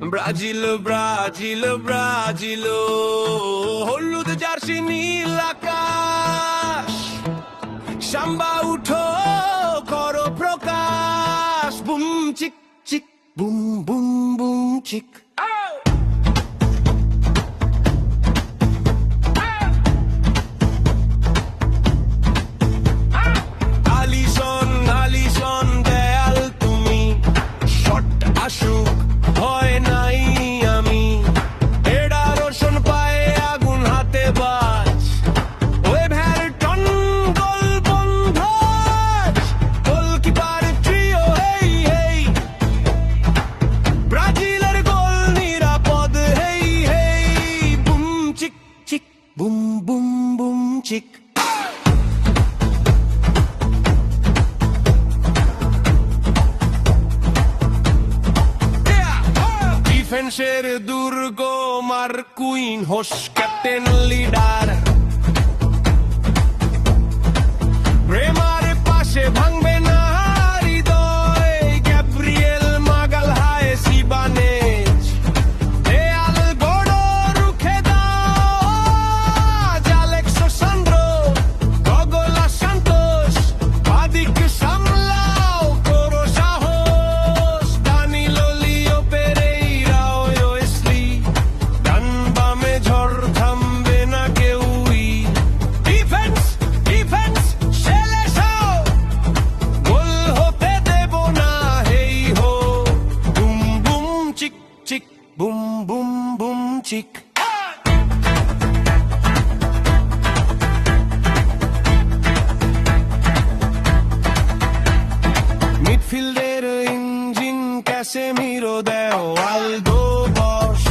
Brazil Brazil Brazil হলুদ jersey নীল আকাশ সাম্বা উঠো করো প্রকাশ বুম চিক চিক বুম বুম বুম চিক আলিশন আলিশন দেয়াল তুমি শট আসুক ভয় নাই আমি এডা রোশন পায়ে আগুন হাতে বাজ ওই ভ্যারটন গোল বন্ধ গোলকিপার ট্রিও হেই হেই ব্রাজিলের গোল নিরাপদ হেই হেই বুম চিক চিক বুম বুম বুম চিক ডিফেন্সের দুর্গ মার কুইন হোস ক্যাপ্টেন লিডার রেমার পাশে ভাঙবে না হৃদয় গ্যাব্রিয়েল মাগালহায় সিবানেজ দেয়াল গড়ো রুখে দাও জালেক্সো সান্দ্রো গগোলা সান্তোস বাদিক সামলাও করো সাহস দানিলো লিও পেরেইরা ওয়েসলি ডান বামে ঝড় থামবে না কেউই ডিফেন্স ডিফেন্স শেলে সাও গোল হতে দেব না হেই হো বুম বুম চিক চিক বুম বুম বুম চিক মিডফিল্ডের ইঞ্জিন ক্যাসেমিরো দেও আলদো বস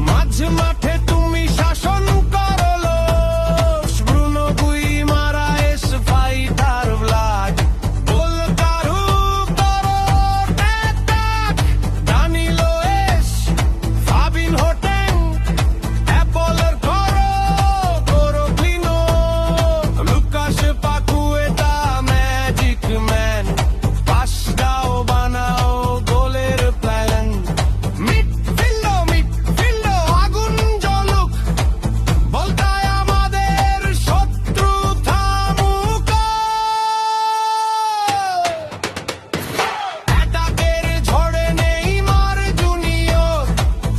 মাঝ মাঠে তুমি শাসন করলো ব্রুনো গুইমারায়েস ফাইটার ভ্লাড গোল কারু করো অ্যাটাক দানিলো এস ফাবিন হোটেন অ্যাপোলোর করো করো ক্লিনো Lucas Paqueta magic man pass দাও বানাও গোলের প্ল্যান মিডফিল্ড আগুন জ্বলুক বলতায় আমাদের শত্রু থামুক অ্যাটাকের ঝড়ে Neymar junior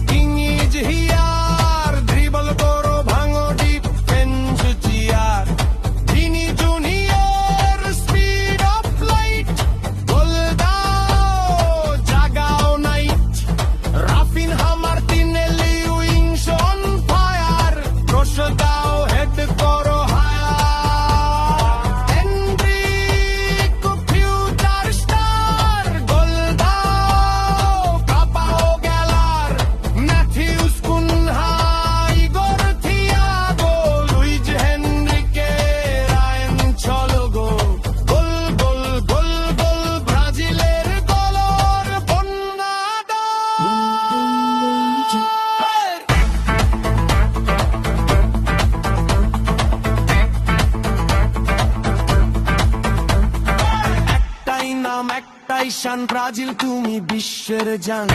king is here dribble করো ভাঙো defence cheer Vini junior speed of light goal দাও জাগাও night Raphinha Martinelli wings on fire cross দাও হেড করো higher Enrico future star goal দাও কাপাও গেলার Matheus Cunha Igor Thiago Luiz Henrique Ryan চলো গো গোল গোল গোল গোল ব্রাজিলের গোলর বন্যা দাও একটাই নাম একটাই শান ব্রাজিল তুমি বিশ্বের জান